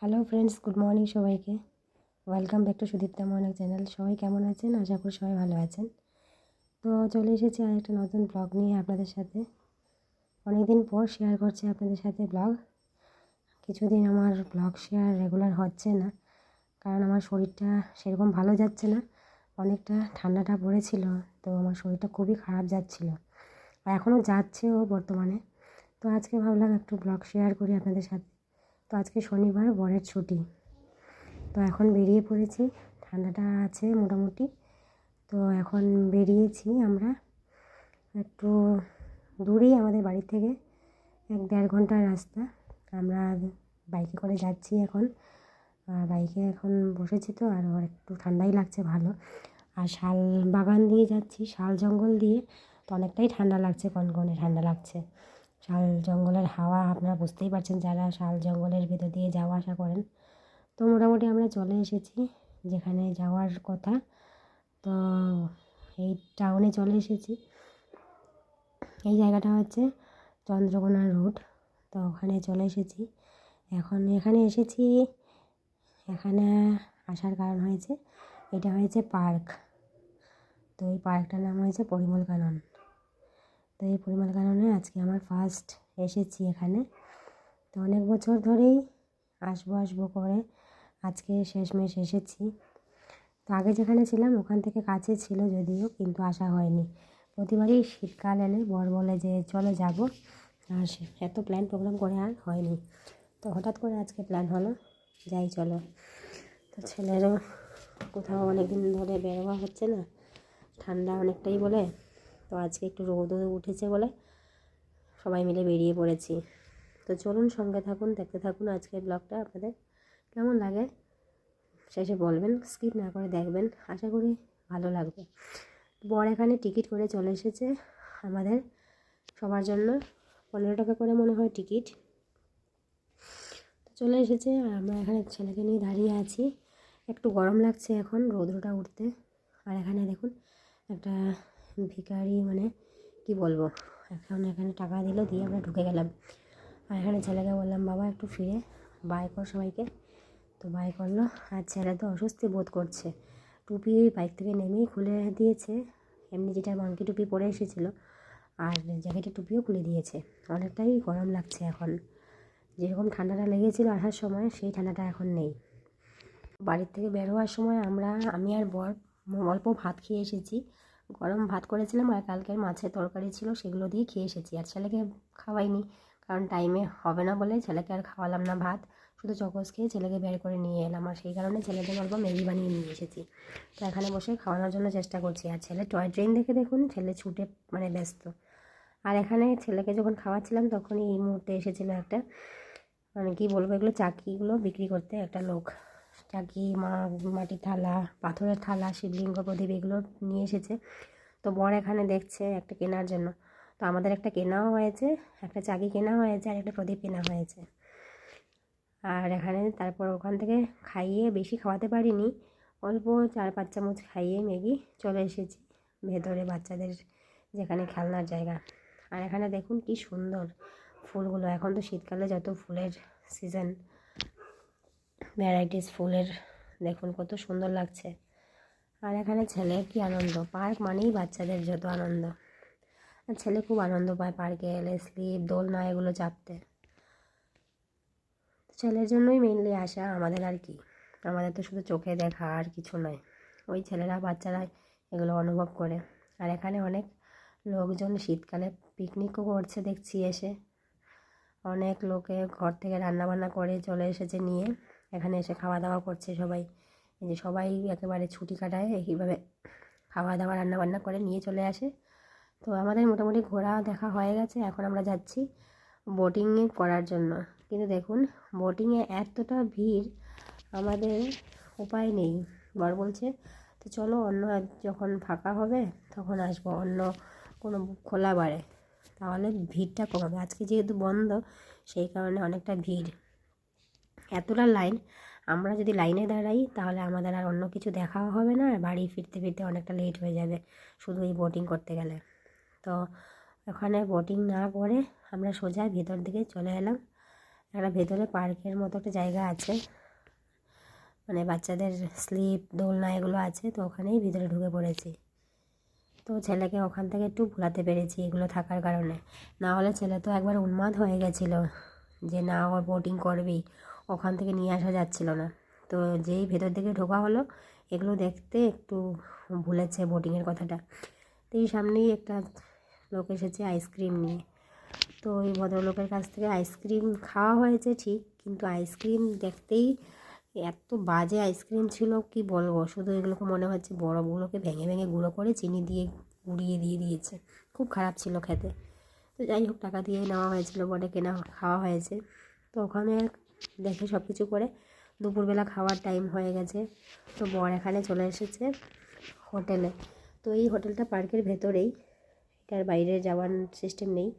Hello friends, good morning সবাইকে। Welcome back to Sudipta morning channel. সবাই কেমন আছেন? আশা করি সবাই ভালো আছেন। তো চলে এসেছি আর একটা নতুন ব্লগ নিয়ে আপনাদের সাথে। অনেকদিন পর শেয়ার করছি আপনাদের সাথে ব্লগ। কিছুদিন আমার ব্লগ শেয়ার রেগুলার হচ্ছে না, কারণ আমার শরীরটা সেরকম ভালো যাচ্ছে না। অনেকটা ঠান্ডাটা পড়েছিল, তো আমার শরীরটা খুবই খারাপ যাচ্ছিল, আর এখনও যাচ্ছেও বর্তমানে। তো আজকে ভাবলাম একটু ব্লগ শেয়ার করি আপনাদের সাথে। তো আজকে শনিবার, বরের ছুটি। তো এখন বেরিয়ে পড়েছি, ঠান্ডাটা আছে মোটামুটি। তো এখন বেরিয়েছি আমরা একটু দূরেই আমাদের বাড়ি থেকে, 1-1.5 ঘন্টার রাস্তা। আমরা বাইকে করে যাচ্ছি এখন। বাইকে এখন বসেছি তো, আর একটু ঠান্ডাই লাগছে ভালো। আর শাল বাগান দিয়ে যাচ্ছি, শাল জঙ্গল দিয়ে, তো অনেকটাই ঠান্ডা লাগছে, কনকনে ঠান্ডা লাগছে। শাল জঙ্গলের হাওয়া আপনারা বুঝতেই পারছেন, যারা শাল জঙ্গলের ভেতর দিয়ে যাওয়া আসা করেন। তো মোটামুটি আমরা চলে এসেছি যেখানে যাওয়ার কথা। তো এই টাউনে চলে এসেছি। এই জায়গাটা হচ্ছে চন্দ্রকোনা রোড। তো ওখানে চলে এসেছি। এখন এখানে এসেছি, এখানে আসার কারণ হয়েছে, এটা হয়েছে পার্ক। তো এই পার্কটার নাম হয়েছে পরিমল কানন। তো এই পরিমল কাননে আজকে আমার ফার্স্ট এসেছি এখানে। তো অনেক বছর ধরেই আসবো করে আজকে শেষমেশ এসেছি। তো আগে যেখানে ছিলাম ওখান থেকে কাছে ছিল যদিও, কিন্তু আসা হয়নি। প্রতিবারই শীতকাল এলে বর বলে যে চলো যাব, আর এত প্ল্যান প্রোগ্রাম করে আর হয়নি। তো হঠাৎ করে আজকে প্ল্যান হলো, যাই চলো। তো ছেলেরও কোথাও অনেক দিন ধরে বেরোয়া হচ্ছে না, ঠান্ডা অনেকটাই বলে। তো আজকে একটু রোদ উঠেছে বলে সবাই মিলে বেরিয়ে পড়েছি। তো চলুন, সঙ্গে থাকুন, দেখতে থাকুন আজকের ব্লগটা। আপনাদের কেমন লাগে শেষে বলবেন, স্কিপ না করে দেখবেন, আশা করি ভালো লাগবে। বর এখানে টিকিট করে চলে এসেছে আমাদের সবার জন্য, 15 টাকা করে মনে হয় টিকিট। চলে এসেছে, আর আমরা এখানে ছেলেকে নিয়ে দাঁড়িয়ে আছি। একটু গরম লাগছে এখন রৌদ্রটা উঠতে। আর এখানে দেখুন একটা ভিখারি, মানে কি বলবো, এখন এখানে টাকা দিল, দিয়ে আমরা ঢুকে গেলাম। আর এখানে ছেলেকে বললাম বাবা একটু ফিরে বাই কর সবাইকে। তো বাই করলো। আর ছেলে তো অস্বস্তি বোধ করছে, টুপি বাইক থেকে নেমেই খুলে দিয়েছে। এমনি যেটা মাংকি টুপি পরে এসেছিলো, আর জ্যাকেটের টুপিও খুলে দিয়েছে। অনেকটাই গরম লাগছে এখন। যেরকম ঠান্ডাটা লেগেছিলো আসার সময়, সেই ঠান্ডাটা এখন নেই। বাড়ির থেকে বের হওয়ার সময় আমি আর বর অল্প ভাত খেয়ে এসেছি। গরম ভাত করেছিলাম, আর কালকের মাছের তরকারি ছিল, সেগুলো দিয়ে খেয়ে এসেছি। আর ছেলেকে খাওয়াইনি, কারণ টাইমে হবে না বলে ছেলেকে আর খাওয়ালাম না ভাত। শুধু চকোস খেয়ে ছেলেকে বের করে নিয়ে এলাম, আর সেই কারণে ছেলেদের অল্প ম্যাগি বানিয়ে নিয়ে এসেছি। তো এখানে বসে খাওয়ানোর জন্য চেষ্টা করছি। আর ছেলে টয় ট্রেন দেখে দেখুন, ছেলে ছুটে মানে ব্যস্ত। আর এখানে ছেলেকে যখন খাওয়াচ্ছিলাম তখনই এই মুহূর্তে এসেছিলো একটা, মানে কী বলবো, এগুলো চাকিগুলো বিক্রি করতে একটা লোক। চাকি, মাটির থালা, পাথরের থালা, শিবলিঙ্গ, প্রদীপ এগুলো নিয়ে এসেছে। তো বর এখানে দেখছে একটা কেনার জন্য। তো আমাদের একটা কেনাও হয়েছে, একটা চাকি কেনা হয়েছে, আর একটা প্রদীপ কেনা হয়েছে। আর এখানে তারপর ওখান থেকে খাইয়ে, বেশি খাওয়াতে পারিনি, অল্প 4-5 চামচ খাইয়ে ম্যাগি চলে এসেছি ভেতরে বাচ্চাদের যেখানে খেলনার জায়গা। আর এখানে দেখুন কি সুন্দর ফুলগুলো, এখন তো শীতকালে যত ফুলের সিজন, ভ্যারাইটিস ফুলের, দেখুন কত সুন্দর লাগছে। আর এখানে ছেলের কি আনন্দ, পার্ক মানেই বাচ্চাদের যত আনন্দ। আর ছেলে খুব আনন্দ পায় পার্কে এলে, স্লিপ, দোলনা এগুলো চাপতে। ছেলের জন্যই মেইনলি আসা আমাদের, আর কি, আমাদের তো শুধু চোখে দেখা আর কিছু নয়। ওই ছেলেরা, বাচ্চারা এগুলো অনুভব করে। আর এখানে অনেক লোকজন শীতকালে পিকনিকও করছে দেখছি এসে। অনেক লোকে ঘর থেকে রান্নাবান্না করে চলে এসেছে নিয়ে, এখানে এসে খাওয়া দাওয়া করছে সবাই। এই যে সবাই একেবারে ছুটি কাটায় এইভাবে খাওয়া দাওয়া রান্নাবান্না করে নিয়ে চলে আসে। তো আমাদের মোটামুটি ঘোরা দেখা হয়ে গেছে, এখন আমরা যাচ্ছি বোটিংয়ে করার জন্য। কিন্তু দেখুন বোটিংয়ে এতটা ভিড়, আমাদের উপায় নেই। বর বলছে তো চলো অন্য যখন ফাঁকা হবে তখন আসবো, অন্য কোনো খোলা বারে, তাহলে ভিড়টা কমাবে। আজকে যেহেতু বন্ধ, সেই কারণে অনেকটা ভিড়, এতটা লাইন। আমরা যদি লাইনে দাঁড়াই তাহলে আমাদের আর অন্য কিছু দেখাও হবে না, আর বাড়ি ফিরতে ফিরতে অনেকটা লেট হয়ে যাবে শুধু এই বোটিং করতে গেলে। তো ওখানে বোটিং না করে আমরা সোজা ভেতর দিকে চলে এলাম। একটা ভেতরে পার্কের মতো একটা জায়গা আছে, মানে বাচ্চাদের স্লিপ দোলনা এগুলো আছে। তো ওখানেই ভিতরে ঢুকে পড়েছি। তো ছেলেকে ওখান থেকে একটু ভুলাতে পেরেছি এগুলো থাকার কারণে, না হলে ছেলে তো একবার উন্মাদ হয়ে গেছিলো যে না ওর বোটিং করবেই, ওখান থেকে নিয়ে আসা যাচ্ছিল না। তো যেই ভেতর দিকে ঢোকা হলো এগুলো দেখতে একটু ভুলেছে বোটিংয়ের কথাটা। তো এই সামনেই একটা লোক এসেছে আইসক্রিম নিয়ে। তো ওই ভদ্রলোকের কাছ থেকে আইসক্রিম খাওয়া হয়েছে ঠিক, কিন্তু আইসক্রিম দেখতেই এত বাজে আইসক্রিম ছিল কি বলবো। শুধু এগুলোকে মনে হচ্ছে বরফগুলোকে ভেঙে ভেঙে গুঁড়ো করে চিনি দিয়ে গুঁড়িয়ে দিয়ে দিয়েছে, খুব খারাপ ছিল খেতে। তো যাই হোক, টাকা দিয়ে নেওয়া হয়েছিল বলে কেনা খাওয়া হয়েছে। তো ওখানে দেখে সব কিছু করে দুপুরবেলা খাওয়ার টাইম হয়ে গেছে। তো বর এখানে চলে এসেছে হোটেলে। তো এই হোটেলটা পার্কের ভেতরেই, এটার বাইরে যাওয়ার সিস্টেম নেই।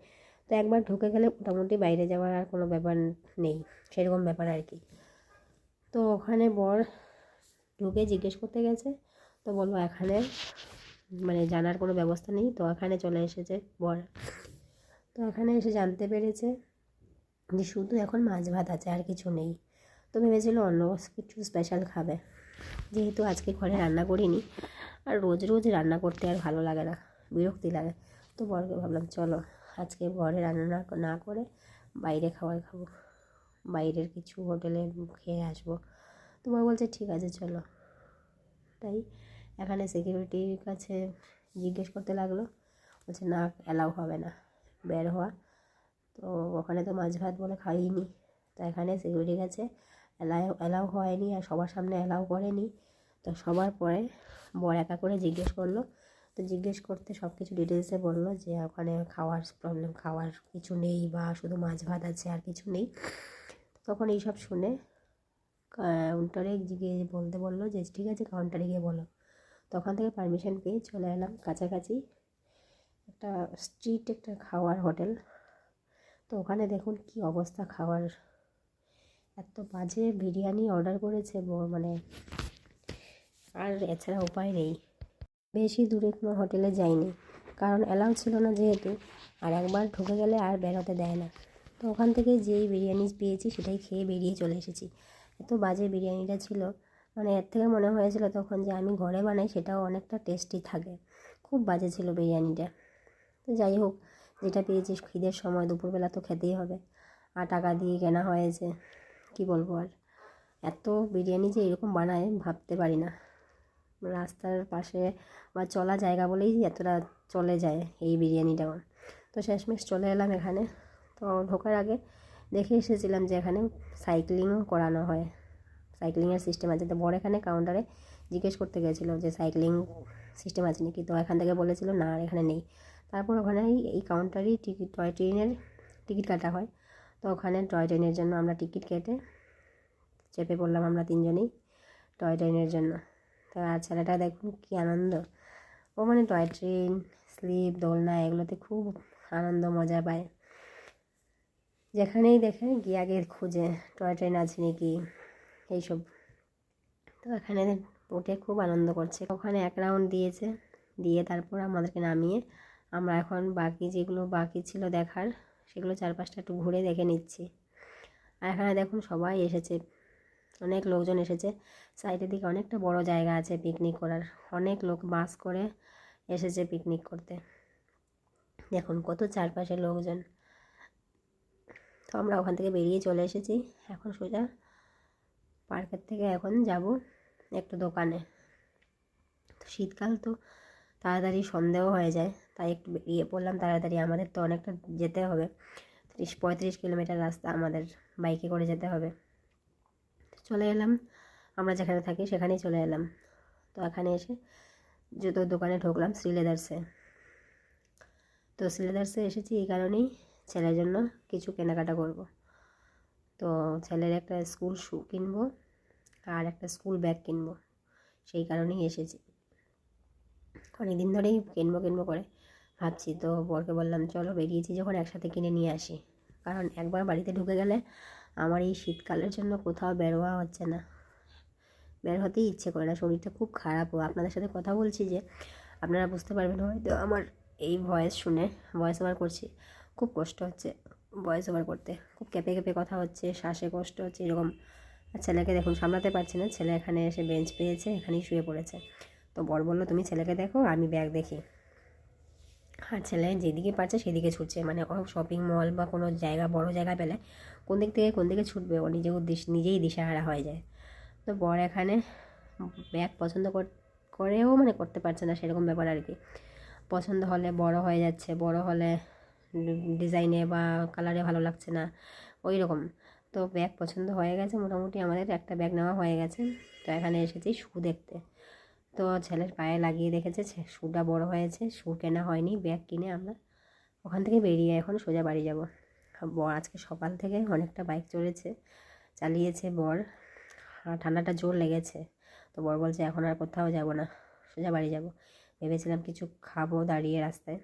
তো একবার ঢুকে গেলে মোটামুটি বাইরে যাওয়ার আর কোনো ব্যাপার নেই, সেরকম ব্যাপার আর কি। তো ওখানে বর ঢুকে জিজ্ঞেস করতে গেছে, তো বললো এখানে মানে জানার কোনো ব্যবস্থা নেই। তো এখানে চলে এসেছে বর। তো এখানে এসে জানতে পেরেছে যে শুধু এখন মাছ ভাত আছে, আর কিছু নেই। তো ভেবেছিল অন্য কিছু স্পেশাল খাবে, যেহেতু আজকে ঘরে রান্না করিনি, আর রোজ রোজ রান্না করতে আর ভালো লাগে না, বিরক্তি লাগে। তো বরকে ভাবলাম চলো আজকে ঘরে রান্না না করে বাইরে খাবার খাবো, বাইরের কিছু হোটেলে খেয়ে আসবো। তো বর বলছে ঠিক আছে চলো। তাই এখানে সিকিউরিটির কাছে জিজ্ঞেস করতে লাগলো, বলছে না অ্যালাউ হবে না বের হওয়া। তো ওখানে তো মাছ ভাত বলে খাইনি। তো এখানে সিকিউরিটির কাছে অ্যালাউ হয়নি, আর সবার সামনে অ্যালাউ করেনি। তো সবার পরে বর একা করে জিজ্ঞেস করলো। তো জিজ্ঞেস করতে সব কিছু ডিটেলসে বললো যে ওখানে খাওয়ার প্রবলেম, খাওয়ার কিছু নেই বা শুধু মাছ ভাত আছে আর কিছু নেই। তখন এইসব শুনে কাউন্টারে গিয়ে বলতে বললো যে ঠিক আছে কাউন্টারে গিয়ে বলো। তখন থেকে পারমিশন পেয়ে চলে এলাম কাছাকাছি একটা স্ট্রিট একটা খাওয়ার হোটেল। তো ওখানে দেখুন কি অবস্থা খাওয়ার, এত বাজে বিরিয়ানি অর্ডার করেছে মানে আর এছাড়া উপায় নেই। বেশি দূরে কোনো হোটেলে যাইনি, কারণ অ্যালাউ ছিল না যেহেতু, আর একবার ঢুকে গেলে আর বেরোতে দেয় না। তো ওখান থেকে যেই বিরিয়ানি পেয়েছি সেটাই খেয়ে বেরিয়ে চলে এসেছি। এত বাজে বিরিয়ানিটা ছিল, মানে এর থেকে মনে হয়েছিল তখন যে আমি ঘরে বানাই সেটাও অনেকটা টেস্টি থাকে। খুব বাজে ছিল বিরিয়ানিটা। তো যাই হোক, যেটা পেয়েছি খিদের সময় দুপুরবেলা তো খেতেই হবে, আর টাকা দিয়ে কেনা হয়েছে, কি বলবো আর। এত বিরিয়ানি যে এরকম বানায় ভাবতে পারি না। রাস্তার পাশে বা চলা জায়গা বলেই এতটা চলে যায় এই বিরিয়ানিটাও। তো শেষমেশ চলে এলাম এখানে। তো ঢোকার আগে দেখে এসেছিলাম যে এখানে সাইক্লিংও করানো হয়, সাইক্লিংয়ের সিস্টেম আছে। তো বড় এখানে কাউন্টারে জিজ্ঞেস করতে গেছিলো যে সাইক্লিং সিস্টেম আছে নাকি। তো এখান থেকে বলেছিল না আর এখানে নেই। তারপর ওখানে এই কাউন্টারেই টয় ট্রেনের টিকিট কাটা হয়। তো ওখানে টয় ট্রেনের জন্য আমরা টিকিট কেটে চেপে পড়লাম আমরা তিনজনেই টয় ট্রেনের জন্য। তো আর ছেলেটা দেখুন কী আনন্দ, ও মানে টয় ট্রেন স্লিপ দোলনা এগুলোতে খুব আনন্দ মজা পায়। যেখানেই দেখে গিয়ে আগে খুঁজে টয় ট্রেন আছে নাকি এইসব। তো এখানে উঠে খুব আনন্দ করছে। ওখানে এক রাউন্ড দিয়েছে, দিয়ে তারপর আমাদেরকে নামিয়ে আমরা এখন বাকি যেগুলো বাকি ছিল দেখার সেগুলো চারপাশটা একটু ঘুরে দেখে নিচ্ছি। আর এখানে দেখুন সবাই এসেছে, অনেক লোকজন এসেছে। সাইডের দিকে অনেকটা বড় জায়গা আছে পিকনিক করার, অনেক লোক বাস করে এসেছে পিকনিক করতে। দেখুন কত চারপাশে লোকজন। তো আমরা ওখান থেকে বেরিয়ে চলে এসেছি। এখন সোজা পার্কের থেকে এখন যাব একটু দোকানে। তো শীতকাল তো তাড়াতাড়ি সন্ধেও হয়ে যায়, তাই একটু বেরিয়ে পড়লাম তাড়াতাড়ি। আমাদের তো অনেকটা যেতে হবে, 35 কিলোমিটার রাস্তা আমাদের বাইকে করে যেতে হবে। চলে এলাম, আমরা যেখানে থাকি সেখানেই চলে এলাম। তো এখানে এসে জুতোর দোকানে ঢুকলাম শ্রীলেদার্সে। তো শ্রীলেদার্সে এসেছি এই কারণেই ছেলের জন্য কিছু কেনাকাটা করব। তো ছেলের একটা স্কুল শু কিনবো আর একটা স্কুল ব্যাগ কিনবো, সেই কারণেই এসেছি। অনেক দিন ধরেই কিনবো করে ভাবছি। তো বরকে বললাম চলো বেরিয়েছি যখন একসাথে কিনে নিয়ে আসি, কারণ একবার বাড়িতে ঢুকে গেলে আমার এই শীতকালের জন্য কোথাও বেরোয়া হচ্ছে না, বের হতেই ইচ্ছে করে না, শরীরটা খুব খারাপ। আপনাদের সাথে কথা বলছি যে আপনারা বুঝতে পারবেন হয়তো আমার এই ভয়েস শুনে, ভয়েস ওভার করছি, খুব কষ্ট হচ্ছে। ভয়েস ওভার করতে। খুব কেঁপে কেঁপে কথা হচ্ছে, শ্বাসে কষ্ট হচ্ছে এরকম। আর ছেলেকে দেখুন সামলাতে পারছে না, ছেলে এখানে এসে বেঞ্চ পেয়েছে, এখানেই শুয়ে পড়েছে। তো বর বললো তুমি ছেলেকে দেখো, আমি ব্যাগ দেখি। আর ছেলে যেদিকে পারছে সেদিকে ছুটছে, মানে ও শপিং মল বা কোনো জায়গা বড় জায়গা পেলে কোন দিক থেকে কোন দিকে ছুটবে ও নিজেই দিশাহারা হয়ে যায়। তো বর এখানে ব্যাগ পছন্দ করেও মানে করতে পারছে না, সেরকম ব্যাপার আর কি। পছন্দ হলে বড় হয়ে যাচ্ছে, বড় হলে ডিজাইনে বা কালারে ভালো লাগছে না, ওই রকম। তো ব্যাগ পছন্দ হয়ে গেছে, মোটামুটি আমাদের একটা ব্যাগ নেওয়া হয়ে গেছে। তো এখানে এসেছি শু দেখতে। তো ছেলের পায়ে লাগিয়ে দেখেছে শুটা বড় হয়েছে, শু কেনা হয়নি, ব্যাগ কিনে আমরা ওখান থেকে বেরিয়ে এখন সোজা বাড়ি যাব। বর আজকে সকাল থেকে অনেকটা বাইক চালিয়েছে বর, আর ঠান্ডাটা জোর লেগেছে। তো বর বলছে এখন আর কোথাও যাব না, সোজা বাড়ি যাব। ভেবেছিলাম কিছু খাবো দাঁড়িয়ে রাস্তায়,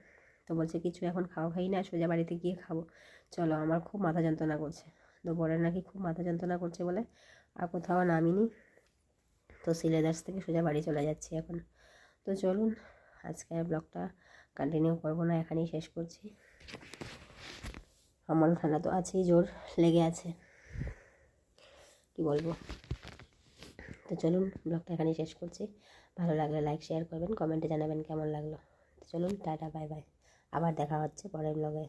তো বলছে কিছু এখন খাই না, সোজা বাড়িতে গিয়ে খাবো, চলো। আমার খুব মাথা যন্ত্রণা করছে। তো বরের নাকি খুব মাথা যন্ত্রণা করছে বলে আর কোথাও নামিনি। তো সিলেদার্স থেকে সোজা বাড়ি চলে যাচ্ছি এখন। তো চলুন, আজকে আর ব্লগটা কন্টিনিউ করবো না, এখানেই শেষ করছি। আমারও ঠান্ডা তো আছেই, জোর লেগে আছে, কি বলবো। তো চলুন ব্লগটা এখানেই শেষ করছি। ভালো লাগলে লাইক শেয়ার করবেন, কমেন্টে জানাবেন কেমন লাগলো। তো চলুন, টাটা, বাই বাই। আবার দেখা হচ্ছে পরের ব্লগে।